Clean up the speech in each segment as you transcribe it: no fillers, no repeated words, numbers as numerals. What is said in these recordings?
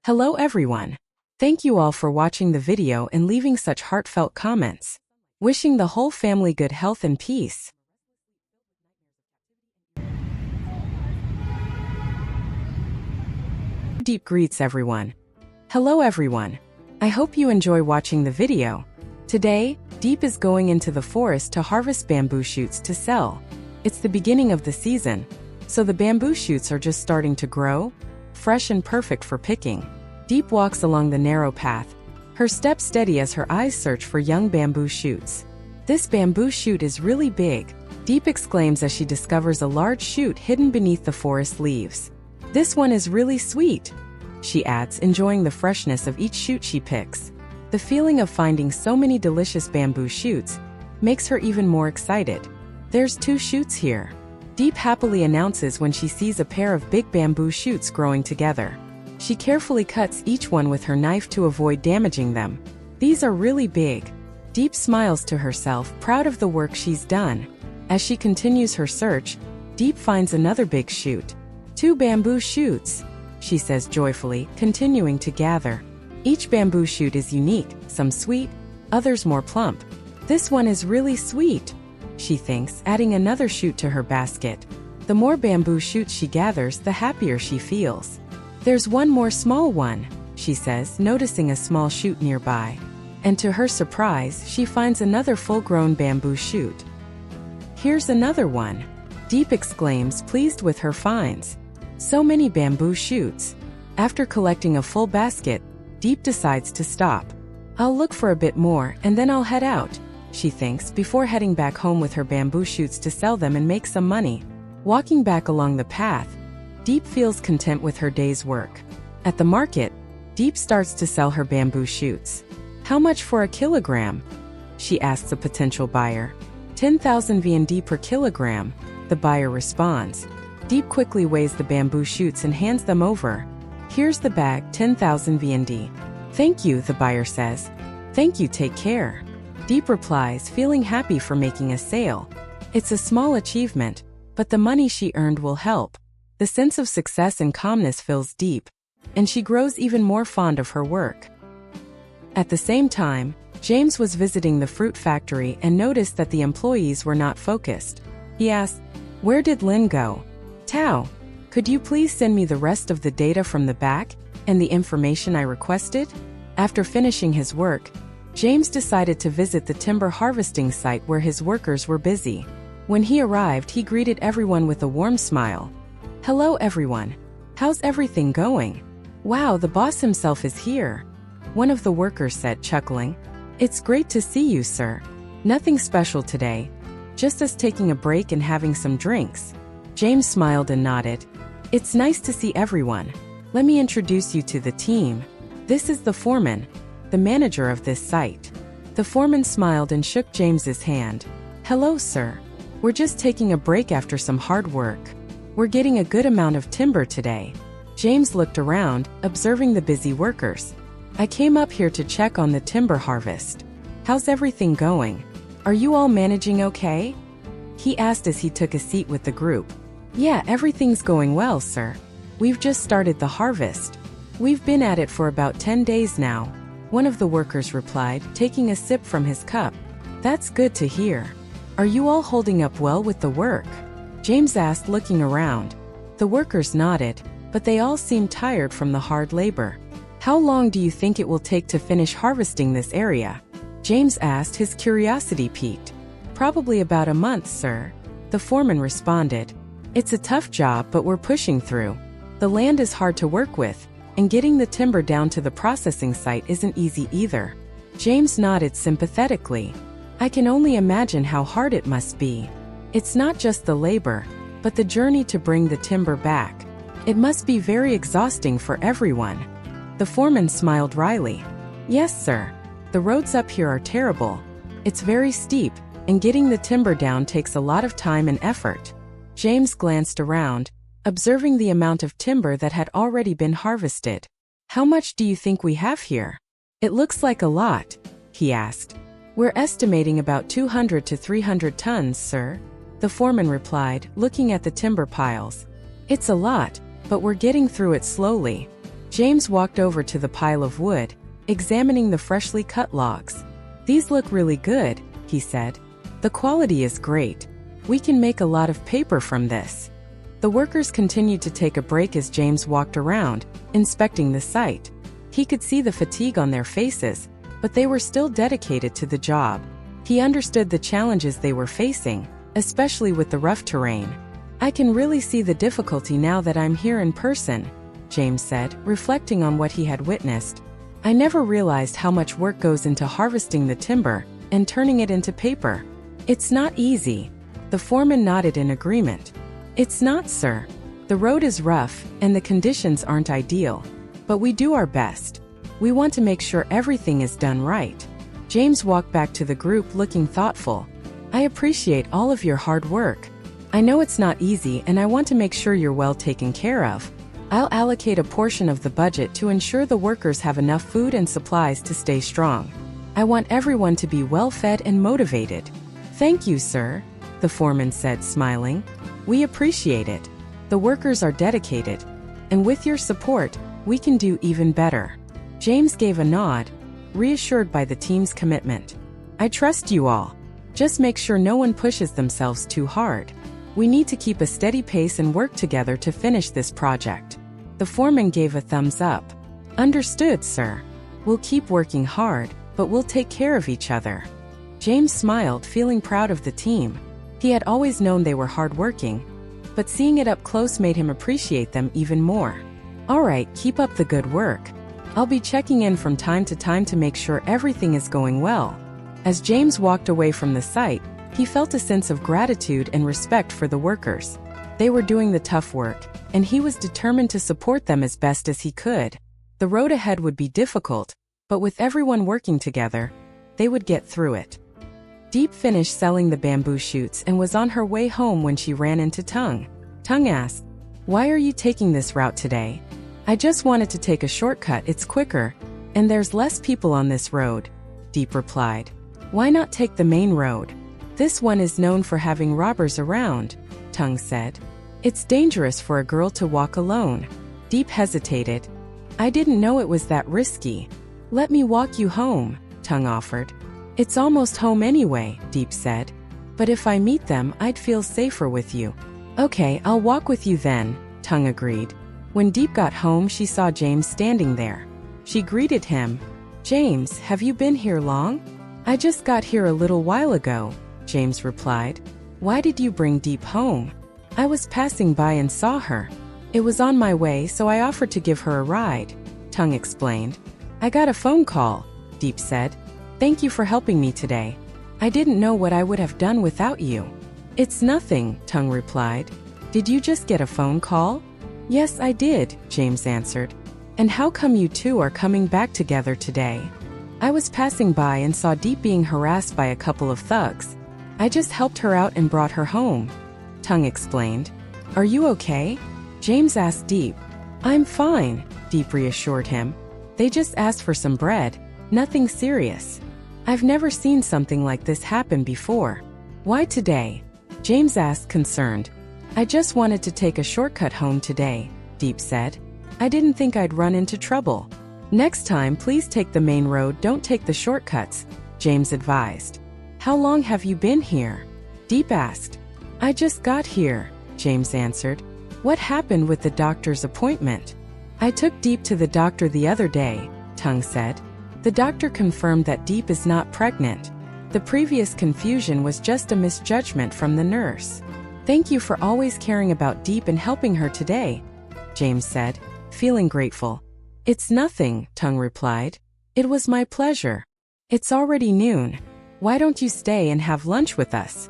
Hello everyone. Thank you all for watching the video and leaving such heartfelt comments. Wishing the whole family good health and peace. Diep greets everyone. Hello everyone. I hope you enjoy watching the video. Today, Diep is going into the forest to harvest bamboo shoots to sell. It's the beginning of the season, so the bamboo shoots are just starting to grow, fresh and perfect for picking. Diep walks along the narrow path, her steps steady as her eyes search for young bamboo shoots. This bamboo shoot is really big, Diep exclaims as she discovers a large shoot hidden beneath the forest leaves. This one is really sweet, she adds, enjoying the freshness of each shoot she picks. The feeling of finding so many delicious bamboo shoots makes her even more excited. There's 2 shoots here, Diep happily announces when she sees a pair of big bamboo shoots growing together. She carefully cuts each one with her knife to avoid damaging them. These are really big. Diep smiles to herself, proud of the work she's done. As she continues her search, Diep finds another big shoot. 2 bamboo shoots, she says joyfully, continuing to gather. Each bamboo shoot is unique, some sweet, others more plump. This one is really sweet, she thinks, adding another shoot to her basket. The more bamboo shoots she gathers, the happier she feels. There's one more small one, she says, noticing a small shoot nearby. And to her surprise, she finds another full-grown bamboo shoot. Here's another one, Diep exclaims, pleased with her finds. So many bamboo shoots. After collecting a full basket, Diep decides to stop. I'll look for a bit more and then I'll head out, she thinks, before heading back home with her bamboo shoots to sell them and make some money. Walking back along the path, Diep feels content with her day's work. At the market, Diep starts to sell her bamboo shoots. How much for a kilogram? She asks a potential buyer. 10,000 VND per kilogram, the buyer responds. Diep quickly weighs the bamboo shoots and hands them over. Here's the bag, 10,000 VND. Thank you, the buyer says. Thank you, take care. Diep replies, feeling happy for making a sale. It's a small achievement, but the money she earned will help. The sense of success and calmness fills Diep, and she grows even more fond of her work. At the same time, James was visiting the fruit factory and noticed that the employees were not focused. He asked, "Where did Lynn go? Tao, could you please send me the rest of the data from the back and the information I requested?" After finishing his work, James decided to visit the timber harvesting site where his workers were busy. When he arrived, he greeted everyone with a warm smile. "Hello everyone. How's everything going? Wow, the boss himself is here," one of the workers said, chuckling. "It's great to see you, sir. Nothing special today. Just us taking a break and having some drinks." James smiled and nodded. "It's nice to see everyone. Let me introduce you to the team. This is the foreman, the manager of this site." The foreman smiled and shook James's hand. "Hello, sir. We're just taking a break after some hard work. We're getting a good amount of timber today." James looked around, observing the busy workers. "I came up here to check on the timber harvest. How's everything going? Are you all managing okay?" he asked as he took a seat with the group. "Yeah, everything's going well, sir. We've just started the harvest. We've been at it for about 10 days now," one of the workers replied, taking a sip from his cup. "That's good to hear. Are you all holding up well with the work?" James asked, looking around. The workers nodded, but they all seemed tired from the hard labor. "How long do you think it will take to finish harvesting this area?" James asked, his curiosity piqued. "Probably about a month, sir," the foreman responded. "It's a tough job, but we're pushing through. The land is hard to work with, and getting the timber down to the processing site isn't easy either." James nodded sympathetically. "I can only imagine how hard it must be. It's not just the labor, but the journey to bring the timber back. It must be very exhausting for everyone." The foreman smiled wryly. "Yes, sir. The roads up here are terrible. It's very steep, and getting the timber down takes a lot of time and effort." James glanced around, observing the amount of timber that had already been harvested. "How much do you think we have here?" "It looks like a lot," he asked. "We're estimating about 200 to 300 tons, sir," the foreman replied, looking at the timber piles. "It's a lot, but we're getting through it slowly." James walked over to the pile of wood, examining the freshly cut logs. "These look really good," he said. "The quality is great. We can make a lot of paper from this." The workers continued to take a break as James walked around, inspecting the site. He could see the fatigue on their faces, but they were still dedicated to the job. He understood the challenges they were facing, especially with the rough terrain. "I can really see the difficulty now that I'm here in person," James said, reflecting on what he had witnessed. "I never realized how much work goes into harvesting the timber and turning it into paper. It's not easy." The foreman nodded in agreement. "It's not, sir. The road is rough, and the conditions aren't ideal. But we do our best. We want to make sure everything is done right." James walked back to the group looking thoughtful. "I appreciate all of your hard work. I know it's not easy, and I want to make sure you're well taken care of. I'll allocate a portion of the budget to ensure the workers have enough food and supplies to stay strong. I want everyone to be well fed and motivated." "Thank you, sir," the foreman said, smiling. "We appreciate it. The workers are dedicated, and with your support, we can do even better." James gave a nod, reassured by the team's commitment. "I trust you all. Just make sure no one pushes themselves too hard. We need to keep a steady pace and work together to finish this project." The foreman gave a thumbs up. "Understood, sir. We'll keep working hard, but we'll take care of each other." James smiled, feeling proud of the team. He had always known they were hardworking, but seeing it up close made him appreciate them even more. "All right, keep up the good work. I'll be checking in from time to time to make sure everything is going well." As James walked away from the site, he felt a sense of gratitude and respect for the workers. They were doing the tough work, and he was determined to support them as best as he could. The road ahead would be difficult, but with everyone working together, they would get through it. Diep finished selling the bamboo shoots and was on her way home when she ran into Tung. Tung asked, "Why are you taking this route today?" "I just wanted to take a shortcut. It's quicker, and there's less people on this road," Diep replied. "Why not take the main road? This one is known for having robbers around," Tung said. "It's dangerous for a girl to walk alone." Diep hesitated. "I didn't know it was that risky." "Let me walk you home," Tung offered. "It's almost home anyway," Diep said. "But if I meet them, I'd feel safer with you." "Okay, I'll walk with you then," Tung agreed. When Diep got home, she saw James standing there. She greeted him. "James, have you been here long?" "I just got here a little while ago," James replied. "Why did you bring Diep home?" "I was passing by and saw her. It was on my way, so I offered to give her a ride," Tung explained. "I got a phone call," Diep said. "Thank you for helping me today. I didn't know what I would have done without you." "It's nothing," Tung replied. "Did you just get a phone call?" "Yes, I did," James answered. "And how come you two are coming back together today?" "I was passing by and saw Diep being harassed by a couple of thugs. I just helped her out and brought her home," Tung explained. "Are you okay?" James asked Diep. "I'm fine," Diep reassured him. "They just asked for some bread. Nothing serious. I've never seen something like this happen before." "Why today?" James asked, concerned. "I just wanted to take a shortcut home today," Diep said. "I didn't think I'd run into trouble." "Next time, please take the main road, don't take the shortcuts," James advised. "How long have you been here?" Diep asked. "I just got here," James answered. "What happened with the doctor's appointment?" "I took Diep to the doctor the other day," Tung said. "The doctor confirmed that Diep is not pregnant. The previous confusion was just a misjudgment from the nurse." "Thank you for always caring about Diep and helping her today," James said, feeling grateful. "It's nothing," Tung replied. "It was my pleasure. It's already noon. Why don't you stay and have lunch with us?"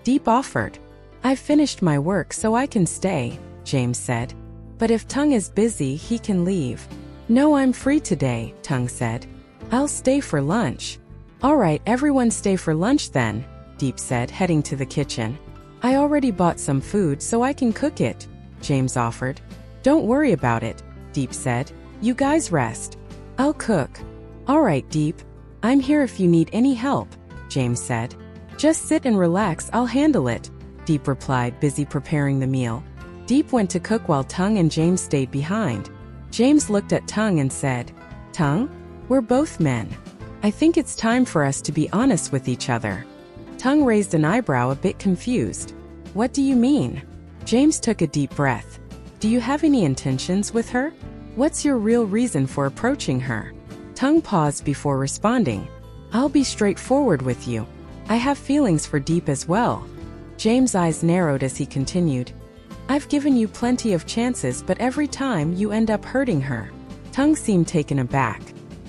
Diep offered. "I've finished my work so I can stay," James said. "But if Tung is busy, he can leave." "No, I'm free today," Tung said. "I'll stay for lunch." "All right, everyone stay for lunch then," Diep said, heading to the kitchen. "I already bought some food so I can cook it," James offered. "Don't worry about it," Diep said. "You guys rest. I'll cook." "All right, Diep. I'm here if you need any help," James said. "Just sit and relax, I'll handle it," Diep replied, busy preparing the meal. Diep went to cook while Tung and James stayed behind. James looked at Tung and said, Tung, we're both men. I think it's time for us to be honest with each other. Tung raised an eyebrow, a bit confused. What do you mean? James took a deep breath. Do you have any intentions with her? What's your real reason for approaching her? Tung paused before responding. I'll be straightforward with you. I have feelings for Diep as well. James' eyes narrowed as he continued. I've given you plenty of chances, but every time you end up hurting her. Tung seemed taken aback.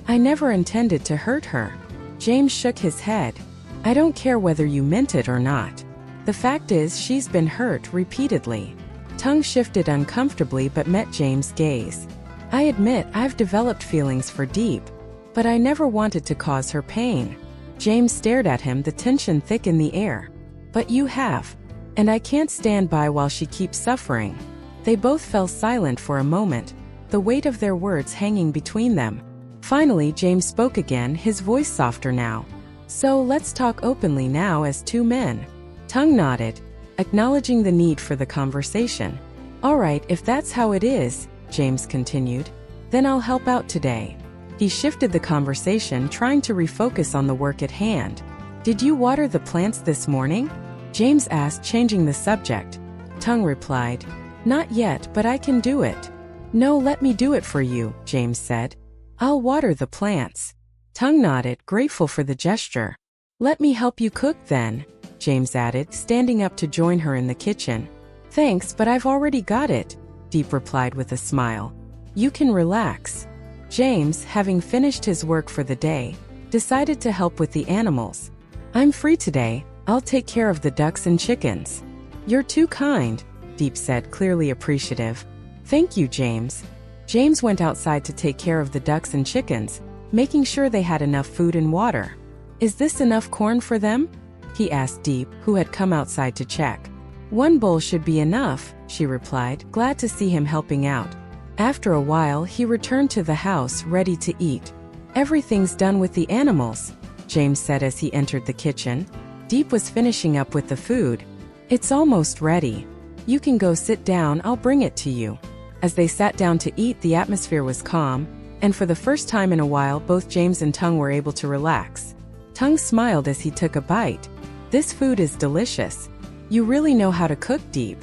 I never intended to hurt her. James shook his head. I don't care whether you meant it or not. The fact is, she's been hurt repeatedly. Tung shifted uncomfortably but met James' gaze. I admit I've developed feelings for Diep, but I never wanted to cause her pain. James stared at him, the tension thick in the air. But you have. And I can't stand by while she keeps suffering. They both fell silent for a moment, the weight of their words hanging between them. Finally, James spoke again, his voice softer now. So let's talk openly now as two men. Tung nodded, acknowledging the need for the conversation. All right, if that's how it is, James continued, then I'll help out today. He shifted the conversation, trying to refocus on the work at hand. Did you water the plants this morning? James asked, changing the subject. Tung replied, Not yet, but I can do it. No, let me do it for you, James said. I'll water the plants. Tung nodded, grateful for the gesture. Let me help you cook then, James added, standing up to join her in the kitchen. Thanks, but I've already got it, Diep replied with a smile. You can relax. James, having finished his work for the day, decided to help with the animals. I'm free today. I'll take care of the ducks and chickens. You're too kind, Diep said, clearly appreciative. Thank you, James. James went outside to take care of the ducks and chickens, making sure they had enough food and water. Is this enough corn for them? He asked Diep, who had come outside to check. One bowl should be enough, she replied, glad to see him helping out. After a while, he returned to the house, ready to eat. Everything's done with the animals, James said as he entered the kitchen. Diep was finishing up with the food. It's almost ready. You can go sit down, I'll bring it to you. As they sat down to eat, the atmosphere was calm, and for the first time in a while, both James and Tung were able to relax. Tung smiled as he took a bite. This food is delicious. You really know how to cook, Diep.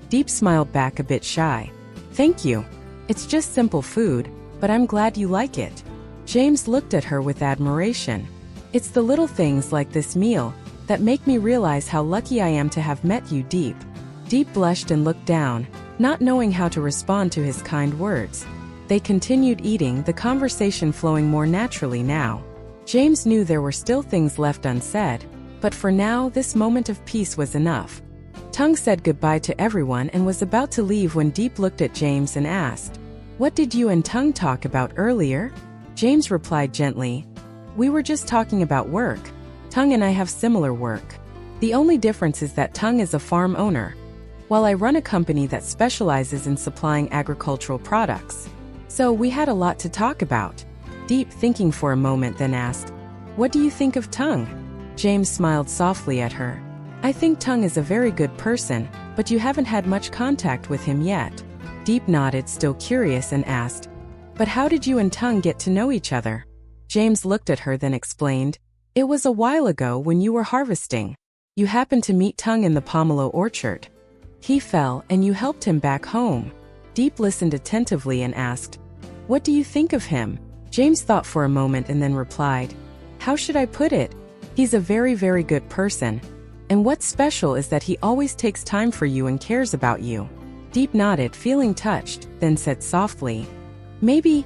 Diep smiled back, a bit shy. Thank you. It's just simple food, but I'm glad you like it. James looked at her with admiration. It's the little things like this meal that make me realize how lucky I am to have met you, Diep. Diep blushed and looked down, not knowing how to respond to his kind words. They continued eating, the conversation flowing more naturally now. James knew there were still things left unsaid, but for now, this moment of peace was enough. Tung said goodbye to everyone and was about to leave when Diep looked at James and asked, What did you and Tung talk about earlier? James replied gently, We were just talking about work. Tung and I have similar work. The only difference is that Tung is a farm owner, while I run a company that specializes in supplying agricultural products. So we had a lot to talk about. Diep, thinking for a moment, then asked, What do you think of Tung? James smiled softly at her. I think Tung is a very good person, but you haven't had much contact with him yet. Diep nodded, still curious, and asked, But how did you and Tung get to know each other? James looked at her, then explained, It was a while ago when you were harvesting. You happened to meet Tung in the pomelo orchard. He fell, and you helped him back home. Diep listened attentively and asked, What do you think of him? James thought for a moment and then replied, How should I put it? He's a very, very good person. And what's special is that he always takes time for you and cares about you. Diep nodded, feeling touched, then said softly, Maybe,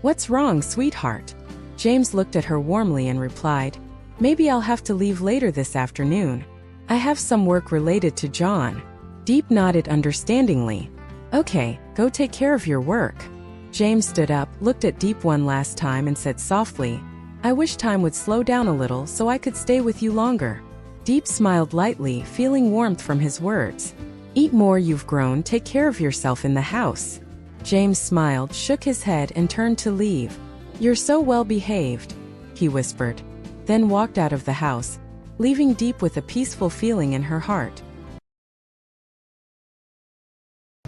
what's wrong, sweetheart? James looked at her warmly and replied, Maybe I'll have to leave later this afternoon. I have some work related to John. Diep nodded understandingly. Okay, go take care of your work. James stood up, looked at Diep one last time and said softly, I wish time would slow down a little so I could stay with you longer. Diep smiled lightly, feeling warmth from his words. Eat more, you've grown, take care of yourself in the house. James smiled, shook his head and turned to leave. You're so well behaved, he whispered, then walked out of the house, leaving Diep with a peaceful feeling in her heart.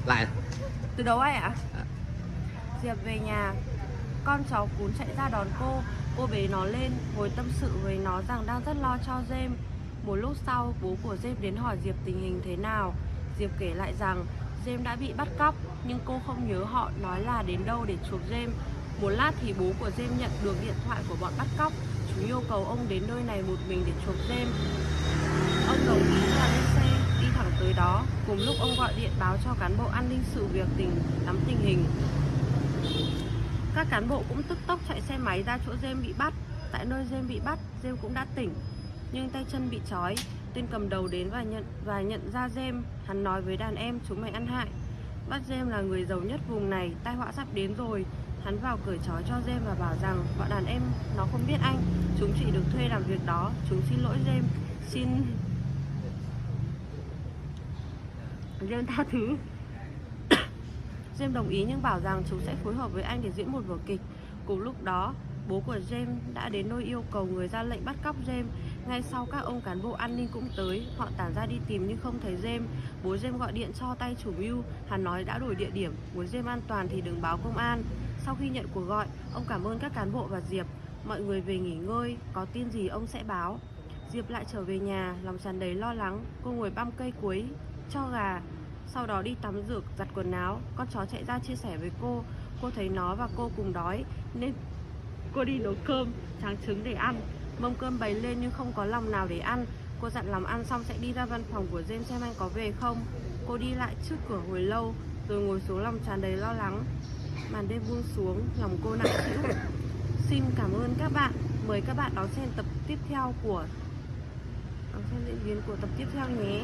Lại Từ đâu ấy ạ? Diệp về nhà, con chó cún chạy ra đón cô bế nó lên, ngồi tâm sự với nó rằng đang rất lo cho James. Một lúc sau, bố của James đến hỏi Diệp tình hình thế nào. Diệp kể lại rằng James đã bị bắt cóc, nhưng cô không nhớ họ nói là đến đâu để chuộc James. Một lát thì bố của James nhận được điện thoại của bọn bắt cóc. Chúng yêu cầu ông đến nơi này một mình để chuộc James. Ông đồng ý và lên xe đi thẳng tới đó. Cùng lúc ông gọi điện báo cho cán bộ an ninh sự việc nắm tình hình. Các cán bộ cũng tức tốc chạy xe máy ra chỗ James bị bắt. Tại nơi James bị bắt, James cũng đã tỉnh, nhưng tay chân bị trói. Tên cầm đầu đến và nhận ra James. Hắn nói với đàn em chúng mày ăn hại. Bắt James là người giàu nhất vùng này, tai họa sắp đến rồi. Hắn vào cởi trói cho James và bảo rằng bọn đàn em nó không biết anh, chúng chỉ được thuê làm việc đó. Chúng xin lỗi James, xin James tha thứ. James đồng ý nhưng bảo rằng chúng sẽ phối hợp với anh để diễn một vở kịch. Cùng lúc đó, bố của James đã đến nơi yêu cầu người ra lệnh bắt cóc James. Ngay sau, các ông cán bộ an ninh cũng tới. Họ tản ra đi tìm nhưng không thấy James. Bố James gọi điện cho tay chủ mưu. Hắn nói đã đổi địa điểm, muốn James an toàn thì đừng báo công an. Sau khi nhận cuộc gọi, ông cảm ơn các cán bộ và Diệp. Mọi người về nghỉ ngơi, có tin gì ông sẽ báo. Diệp lại trở về nhà, lòng tràn đầy lo lắng. Cô ngồi băm cây quấy cho gà, sau đó đi tắm rửa, giặt quần áo. Con chó chạy ra chia sẻ với cô. Cô thấy nó và cô cùng đói nên cô đi nấu cơm, tráng trứng để ăn. Mâm cơm bày lên nhưng không có lòng nào để ăn. Cô dặn làm ăn xong sẽ đi ra văn phòng của James xem anh có về không. Cô đi lại trước cửa hồi lâu rồi ngồi xuống, lòng tràn đầy lo lắng. Màn đêm buông xuống, lòng cô nặng trĩu. Xin cảm ơn các bạn. Mời các bạn đón xem tập tiếp theo của diễn biến của tập tiếp theo nhé.